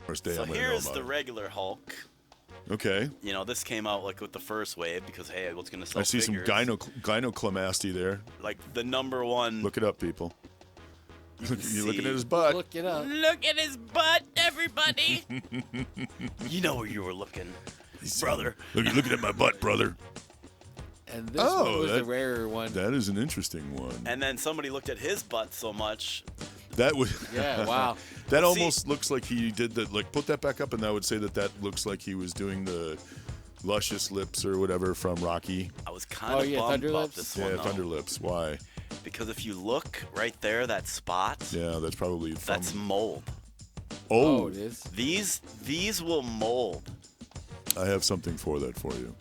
First day So I'm gonna here's know the about regular Hulk. it. Okay. You know, this came out like with the first wave because hey, what's gonna sell? I see figures. some gynecomasty there. Like the number one. Look it up, people. You're looking at see- his butt. Look it up. Look at his butt, everybody. You know where you were looking, brother. Looking at my butt, brother. And this Oh, one was that- the rarer one. That is an interesting one. And then somebody looked at his butt so much. That would. Yeah, wow. That See- almost looks like he did the like. Put that back up, and I would say that looks like he was doing the luscious lips or whatever from Rocky. I was kind Oh, of yeah, bummed Thunder about Lips? this Yeah, one though, Thunder Lips. Why? because if you look right there, that spot, Yeah, that's probably from. that's mold. Oh, Oh, it is. These will mold. I have something for that for you.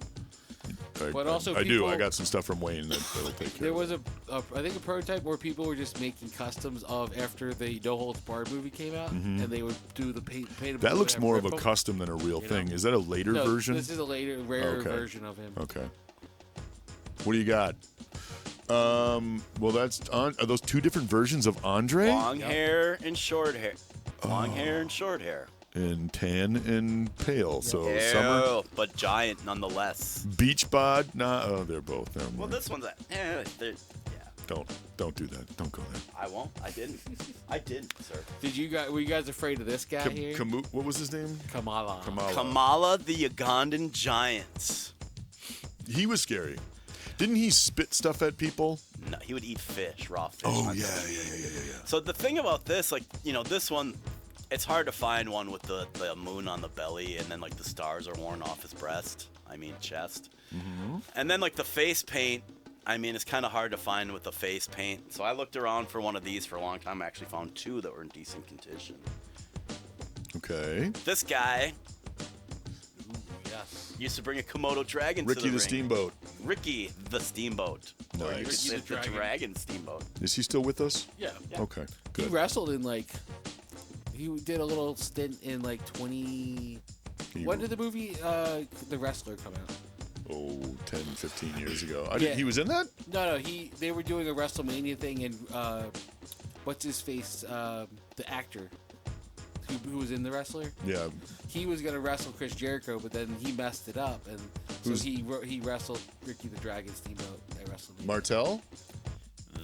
But also I do. people- I got some stuff from Wayne that'll take care There of was it. I think a prototype where people were just making customs of after the No Holds Barred movie came out, and they would do the paint. That looks more of a custom than a real You thing. know? Is that a later No, version? This is a later, rarer Okay. version of him. Okay. What do you got? Well, that's on. Are those two different versions of Andre? Long hair and short hair. Long hair and short hair. And tan and pale. So summer. Ew, but giant nonetheless. Beach bod? Nah. Oh, they're both. Never Well, mind. this one's yeah. Don't do that. Don't go there. I won't. I didn't. I didn't, sir. Were you guys afraid of this guy here? What was his name? Kamala. Kamala the Ugandan giant. He was scary. Didn't he spit stuff at people? No, he would eat fish, raw fish. Oh on yeah. TV. So the thing about this, like, you know, this one, it's hard to find one with the moon on the belly and then like the stars are worn off his chest. Mm-hmm. And then like the face paint, I mean, it's kind of hard to find with the face paint. So I looked around for one of these for a long time. I actually found two that were in decent condition. Okay. This guy Yes. used to bring a Komodo dragon to Ricky the the ring. Steamboat. Ricky the Steamboat. Or you could Nice. use the dragon Steamboat. Is he still with us? Yeah. Okay. He Good. wrestled in like. He did a little stint in like 20. When did the movie The Wrestler come out? Oh, 10, 15 years ago. Yeah. He was in that? No. They were doing a WrestleMania thing, and what's his face? The actor who was in The Wrestler. Yeah. He was gonna wrestle Chris Jericho, but then he messed it up, and so he wrestled Ricky the Dragon Steamboat at WrestleMania. Martel?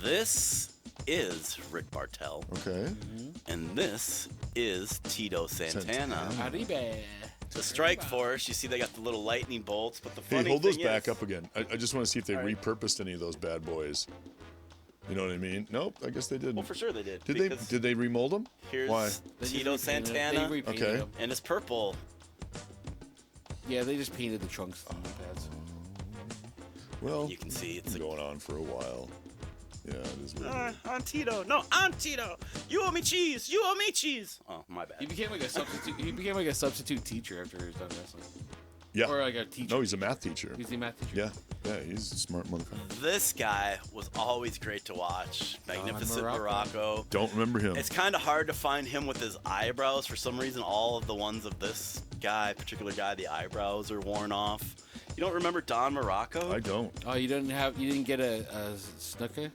This is Rick Bartel, Okay. and this is Tito Santana. Arriba. The Strike Force, you see they got the little lightning bolts, but the Hey, funny hold those thing back is, up again. I just want to see if they repurposed any of those bad boys. You know what I mean? Nope, I guess they didn't. well, for sure they did. Did they remold them? Here's Why? They just Tito repainted it. Santana, They repainted Okay. him. and it's purple. Yeah, they just painted the trunks and the pads. Well, You can see it's it's been like, going on for a while. Yeah, it is what it is. on Tito. No, on Tito. You owe me cheese. You owe me cheese. Oh, my bad. He became like a substitute. He became like a substitute teacher after he was done wrestling, Yeah. or like a teacher. No, he's a math teacher. He's a math teacher. Yeah, he's a smart motherfucker. This guy was always great to watch. Magnificent Morocco. Don't remember him. It's kind of hard to find him with his eyebrows. For some reason, all of the ones of this particular guy, the eyebrows are worn off. You don't remember Don Morocco? I don't. Oh, you didn't get a snooker?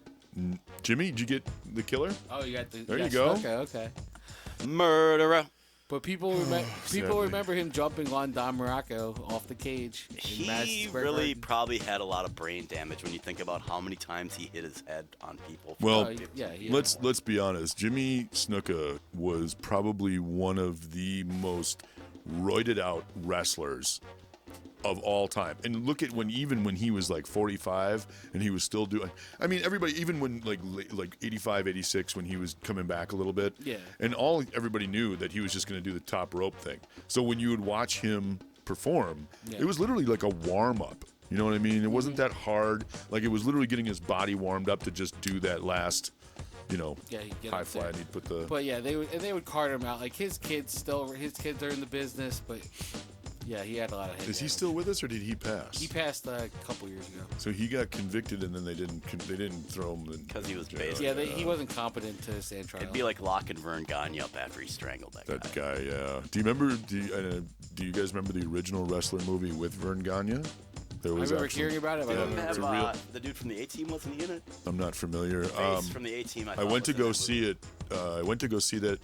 Jimmy, did you get the killer? Oh, you got the. There you go. Okay. Murderer. But people Sadly. remember him jumping on Don Morocco off the cage. in Madison He Square really Garden. probably had a lot of brain damage when you think about how many times he hit his head on people. Well, yeah. He let's be honest. Jimmy Snuka was probably one of the most roided out wrestlers of all time. And look at even when he was like 45 and he was still doing, I mean, everybody, even when like 85, 86, when he was coming back a little bit. Yeah. And everybody knew that he was just going to do the top rope thing. So when you would watch him perform, Yeah. it was literally like a warm up. You know what I mean? It wasn't that hard. Like it was literally getting his body warmed up to just do that last, he'd get high up fly. there. And he'd put the. But yeah, they would cart him out. Like his kids are in the business, but yeah, he had a lot of head Is he damage. still with us, or did he pass? He passed a couple years ago. So he got convicted, and then they didn't throw him in 'Cause he was jail. basically- Yeah, he wasn't competent to stand trial. It'd be like locking Vern Gagne up after he strangled that guy. That guy, yeah. Do you remember? Do you guys remember the original wrestler movie with Vern Gagne? There I was remember actually- hearing about it. But I don't Didn't remember. have, the dude from the A-Team wasn't he in it? I'm not familiar. Face from the A-Team. I went to go see it I went to go see that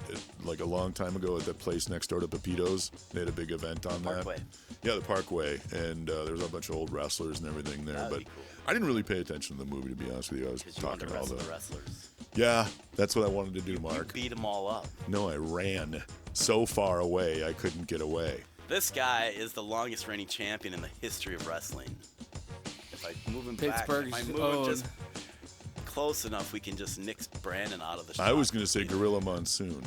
like a long time ago at that place next door to Pepito's. They had a big event on Parkway. that. Yeah, the Parkway, and there was a bunch of old wrestlers and everything there. That'd but be cool. I didn't really pay attention to the movie, to be honest with you. I was Because you wanted talking to to all wrestle the. the wrestlers. Yeah, that's what I wanted to do, You Mark. beat them all up. No, I ran so far away I couldn't get away. This guy is the longest reigning champion in the history of wrestling. If I move him Pittsburgh's back, if I move him just close enough, we can just nix Brandon out of the shot. I was going to say Gorilla Monsoon.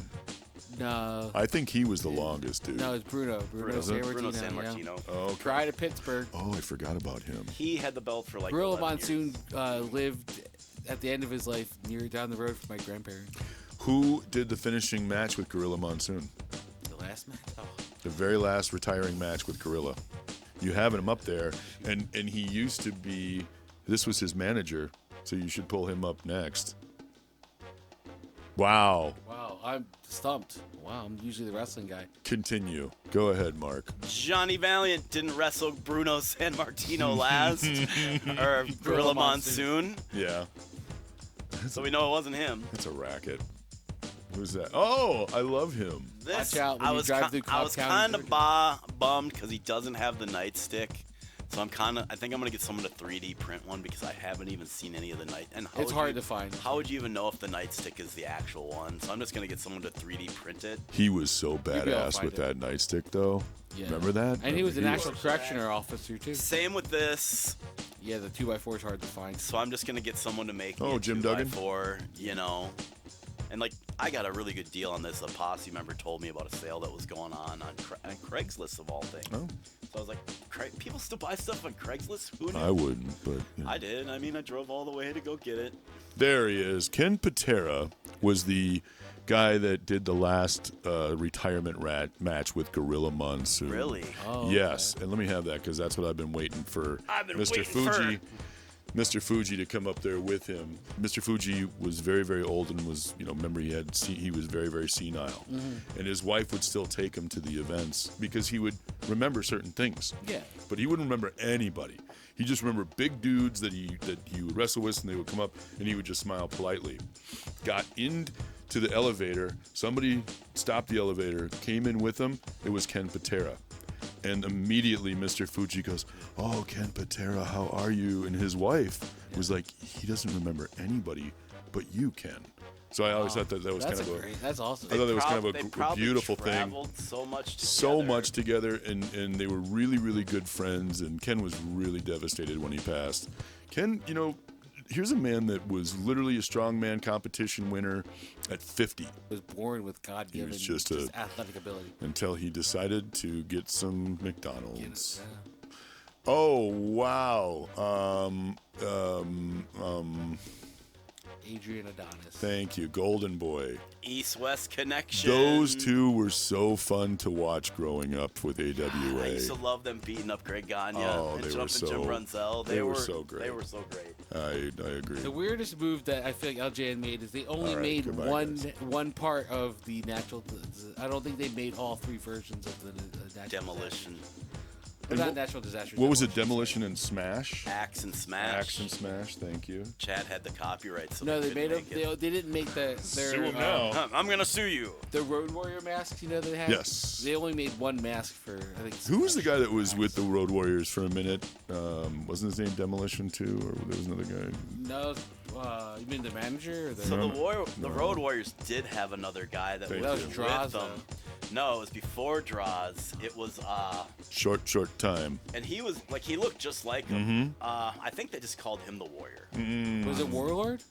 No. I think he was the longest, dude. No, it's Bruno. Bruno Bruno Sammartino. San Yeah. Martino. Oh, okay. Pride of Pittsburgh. Oh, I forgot about him. He had the belt for like Gorilla 11 Monsoon years. lived at the end of his life near down the road from my grandparents. Who did the finishing match with Gorilla Monsoon? The last match? Oh. The very last retiring match with Gorilla. You have him up there, and he used to be. This was his manager, so you should pull him up next. Wow. Wow, I'm stumped. Wow, I'm usually the wrestling guy. Continue. Go ahead, Mark. Johnny Valiant didn't wrestle Bruno San Martino last, or Gorilla Monsoon, Yeah. so we know it wasn't him. That's a racket. Who's that? Oh, I love him. This, Watch out when I you was drive through I Cobb was County, kind of Georgia. bummed because he doesn't have the nightstick. So I think I'm gonna get someone to 3D print one because I haven't even seen any of the night. And It's hard to find. How would you even know if the nightstick is the actual one? So I'm just gonna get someone to 3D print it. He was so be able to badass find with it. that nightstick, though. Yeah. Remember that? And he was an actual was- correctioner officer, too. Same with this. Yeah, the 2x4 is hard to find. So I'm just gonna get someone to make me Oh, a Jim Duggan? 2x4, you know. And like I got a really good deal on this. A posse member told me about a sale that was going on Craigslist of all things. Oh, So I was like, people still buy stuff on Craigslist? Who knew? I wouldn't, but you know. I did. I mean, I drove all the way to go get it. There he is. Ken Patera was the guy that did the last retirement match with Gorilla Monsoon. Really? Oh, Yes, and let me have that because that's what I've been waiting for. I've been Mr. waiting Fuji. Mr. Fuji to come up there with him. Mr. Fuji was very, very old and was, remember he was very, very senile, and his wife would still take him to the events because he would remember certain things. Yeah. But he wouldn't remember anybody. He just remembered big dudes that he would wrestle with, and they would come up, and he would just smile politely. Got into the elevator. Somebody stopped the elevator, came in with him. It was Ken Patera. And immediately Mr. Fuji goes, "Oh, Ken Patera, how are you?" And his wife was like, "He doesn't remember anybody but you, Ken." So I always thought that was That's kind of great. That's awesome. I thought that was kind of They a probably beautiful thing. traveled so much together. So much together, and they were really, really good friends. And Ken was really devastated when he passed. Ken, here's a man that was literally a strongman competition winner at 50 was born with God-given He was just a- athletic ability. until he decided to get some McDonald's. Yeah. Oh, wow. Adrian Adonis. Thank you, Golden Boy. East-West connection. Those two were so fun to watch growing up with AWA. I used to love them beating up Greg Gagne Oh, and they were jumping so- Jim Brunzell. they were so great. They were so great. I agree. The weirdest move that I feel like LJN made is they only All right, made goodbye, guys. one part of the natural. I don't think they made all three versions of the natural Demolition. Well, not natural disaster. What was it? Demolition and Smash? Axe and Smash. Axe and Smash. Thank you. Chad had the copyright, so No, they couldn't made them. make it. They didn't make their Sue 'em now. I'm gonna sue you. the Road Warrior masks. They had. Yes. They only made one mask for. I think. Who was the Smash guy that was Axe. with the Road Warriors for a minute? Wasn't his name Demolition too, or there was another guy? No, you mean the manager? Or the, So No. the Road Warriors did have another guy that Thank was you. with That was Draws, them. No, it was before Draws. It was Short time. and he was like he looked just like him. I think they just called him the Warrior. was it Warlord?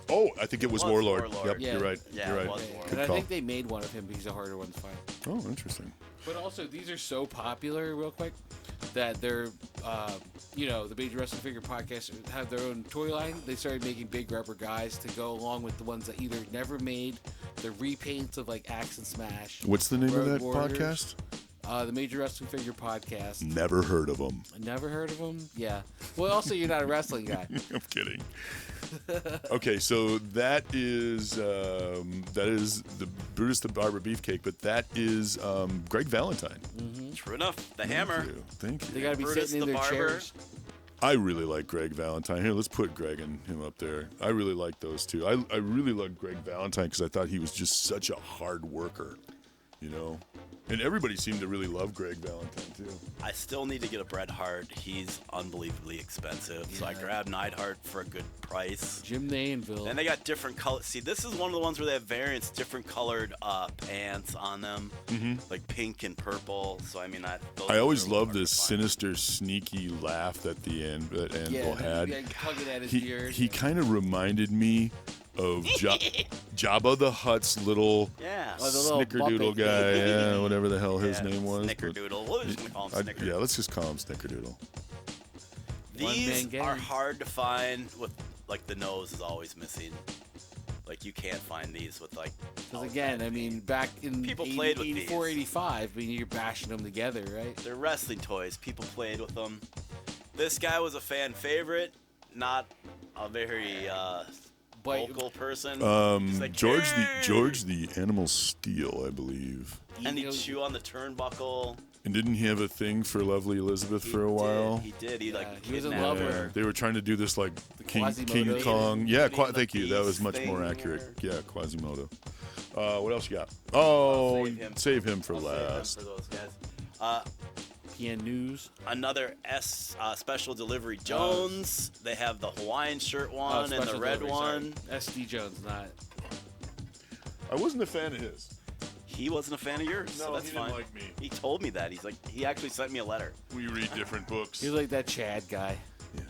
Oh, I think it was was Warlord. Warlord. Yep, Yeah. you're right. Yeah, you're it right. was Yeah, Warlord. Good and I call. think they made one of him because he's a harder one to find. Oh, interesting. But also, these are so popular, real quick, that they're, the Major Wrestling Figure Podcast have their own toy line. They started making big rubber guys to go along with the ones that either never made the repaints of like Axe and Smash. What's the name of Road that Warriors. podcast? The Major Wrestling Figure Podcast. Never heard of them. Never heard of them? Yeah. Well, also, you're not a wrestling guy. I'm kidding. Okay, so that is the Brutus the Barber Beefcake, but that is Greg Valentine. True enough. The Hammer. Thank you. They got to be Brutus sitting in the their Barber. chairs. I really like Greg Valentine. Here, let's put Greg and him up there. I really like those two. I really loved Greg Valentine because I thought he was just such a hard worker, you know? And everybody seemed to really love Greg Valentine, too. I still need to get a Bret Hart. He's unbelievably expensive. So I grabbed Neidhart for a good price. Jim Nainville. And they got different colors. See, this is one of the ones where they have variants, different colored pants on them, like pink and purple. So, I mean, I always love this sinister, sneaky laugh at the end that Anvil had. Tugging at his ears. He kind of reminded me of Jabba the Hutt's little snickerdoodle guy, whatever the hell his name was. Snickerdoodle. We'll just call him Snickerdoodle. Yeah, let's just call him Snickerdoodle. These are hard to find with, like, the nose is always missing. Like, you can't find these with, like... Because, again, I mean, back in people played with 84, 85, I mean, you're bashing them together, right? They're wrestling toys. People played with them. This guy was a fan favorite, not a very... vocal person. Like, George the Animal Steel, I believe. And he'd chew on the turnbuckle. And didn't he have a thing for lovely Elizabeth for a while? He did. He was in love with her. They were trying to do this like King Quasimodo. Kong. Yeah, thank you. That was much more accurate. Yeah, Quasimodo. What else you got? Oh, save him for last. Save him for those guys. PN News. Another Special Delivery Jones. They have the Hawaiian shirt one and the red one. SD Jones, not. I wasn't a fan of his. He wasn't a fan of yours, so that's he fine. didn't like me. He told me that. He actually sent me a letter. We read different books. He's like that Chad guy. Yeah.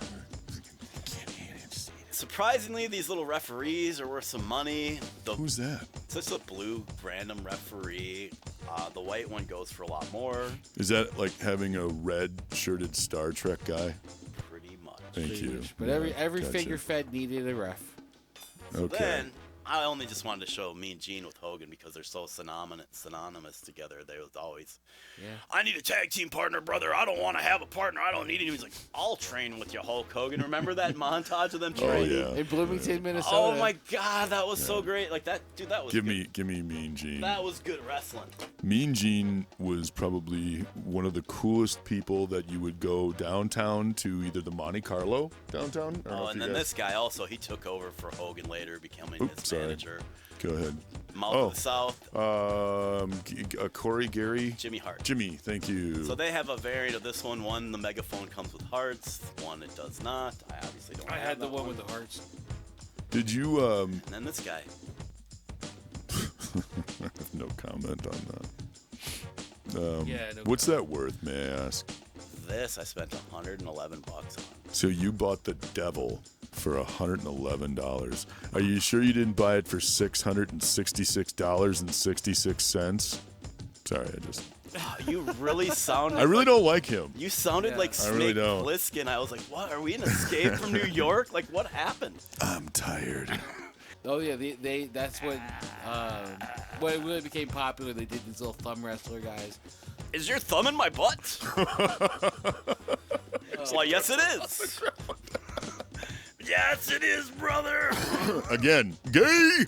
Surprisingly, these little referees are worth some money. Who's that? It's just a blue random referee. The white one goes for a lot more. Is that like having a red shirted Star Trek guy? Pretty much. Thank you. But every figure fed needed a ref. So then, I only just wanted to show Mean Gene with Hogan because they're so synonymous together. They was always, I need a tag team partner, brother. I don't want to have a partner. I don't need him. He's like, I'll train with you, Hulk Hogan. Remember that montage of them training? Oh, yeah. In Bloomington, Minnesota. Oh, my God. That was so great. Like, that, dude, that was Give me Mean Gene. That was good wrestling. Mean Gene was probably one of the coolest people that you would go downtown to, either the Monte Carlo downtown. And then this guy also, he took over for Hogan later, becoming his manager. Go ahead. Mouth of the South. Corey, Gary. Jimmy Hart. Jimmy, thank you. So they have a variant of this one. One, the megaphone comes with hearts. One, it does not. I obviously don't have had the that one with the hearts. Did you... And then this guy. I have no comment on that. No what's that worth, may I ask? This I spent $111 on. So you bought the devil for $111. Are you sure you didn't buy it for $666.66? Sorry, I just... You really sounded... I really don't like him. You sounded like Snake really don't. Plissken. I was like, what? Are we in Escape from New York? Like, what happened? I'm tired. Oh yeah, that's when it really became popular. They did these little thumb wrestler guys. Is your thumb in my butt? Well, yes, it is. Yes, it is, brother. Again, gay.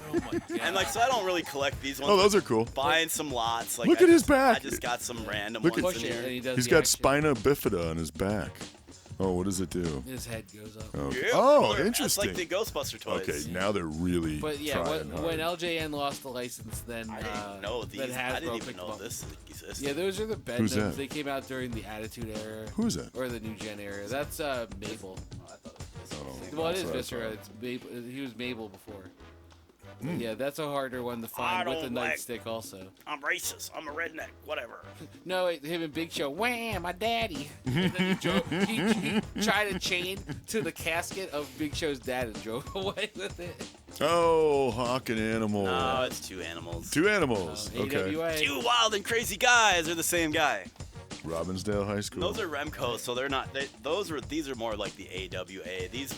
Oh my God. And so I don't really collect these ones. Oh, those are cool. Buying some lots. Like, Look at his back. I just got some random Look ones at- in here. He's got spina bifida on his back. Oh, what does it do? His head goes up. Okay. Yeah, Oh, That's interesting. like the Ghostbuster toys. Okay, now they're really But yeah, trying when hard. LJN lost the license, then I didn't know these. then I Hasbro didn't even picked know them up. this existed. Yeah, those are the Who's Bendhams. that? They came out during the Attitude Era. Who's that? Or the New Gen era. That's Mabel. I thought it was Well, it that's is what I Viscera. thought. It's Mabel. He was Mabel before. Yeah, that's a harder one to I find with the don't like- nightstick also. I'm racist. I'm a redneck. Whatever. No, him and Big Show. Wham, my daddy. And then he tried to chain to the casket of Big Show's dad and drove away with it. Oh, Hawk and Animal. No, it's two animals. Two animals. Okay. AWA. Two wild and crazy guys are the same guy. Robbinsdale High School. Those are Remco, so they're not. These are more like the AWA. These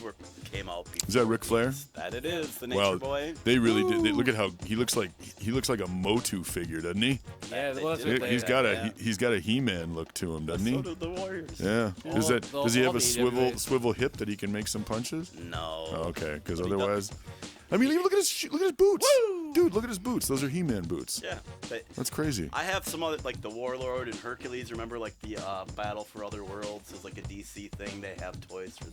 came out before. Is that Ric Flair? That it is, the Nature Well, Boy. they really did. Look at how he looks like a Motu figure, doesn't he? Yeah, well, that's They what did. they He's had. got yeah. he's got a He-Man look to him, doesn't So he? do the Warriors. Yeah. Does he all have a the AWAs. swivel hip that he can make some punches? No. Oh, okay, because But he otherwise, I mean, look at his boots. Woo! Dude, look at his boots. Those are He-Man boots. Yeah. That's crazy. I have some other, like the Warlord and Hercules. Remember, like the Battle for Other Worlds is like a DC thing. They have toys for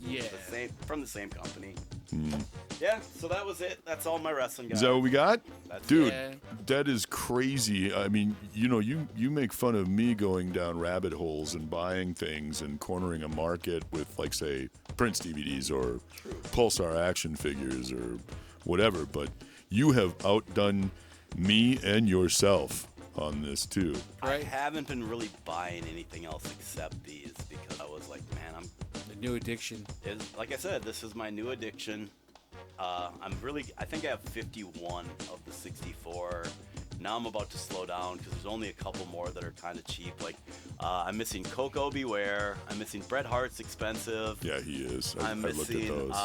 from the same company. Yeah. So that was it. That's all my wrestling guys. Is that what we got? That's Dude, it. that is crazy. I mean, you make fun of me going down rabbit holes and buying things and cornering a market with, like, say, Prince DVDs or Pulsar action figures or whatever, but you have outdone me and yourself on this too. I haven't been really buying anything else except these because I was like, man, I'm The new addiction. like I said, this is my new addiction. I think I have 51 of the 64. Now I'm about to slow down because there's only a couple more that are kind of cheap. Like, I'm missing Coco Beware. I'm missing Bret Hart's expensive. Yeah, he is. I I'm looked at missing, those.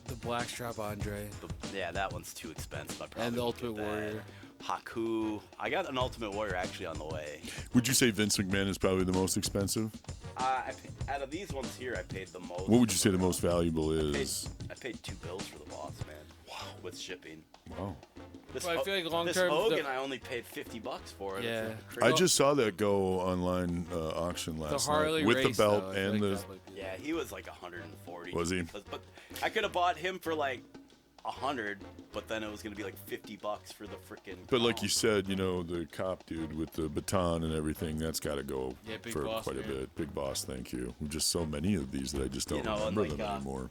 The Blackstrap Andre. Yeah, that one's too expensive. I probably And the won't get Ultimate that. Warrior. Haku. I got an Ultimate Warrior actually on the way. Would you say Vince McMahon is probably the most expensive? Out of these ones here, I paid the most. What would you say the most valuable is? I paid $2 for the boss, man. Wow. With shipping. Wow. This, Well, I feel like long this term, Hogan, I only paid $50 for it. Yeah. It's I crazy. just saw that go online auction The last Harley night with race, the belt though, I feel and like the. that might be- Yeah, he was like 140. Was he? But I could have bought him for like 100, but then it was gonna be like $50 for the freaking. But like you said, the cop dude with the baton and everything, that's got to go Yeah, Big for Boss, quite a man. bit. Big Boss, thank you. Just so many of these that I just don't And remember like, them anymore.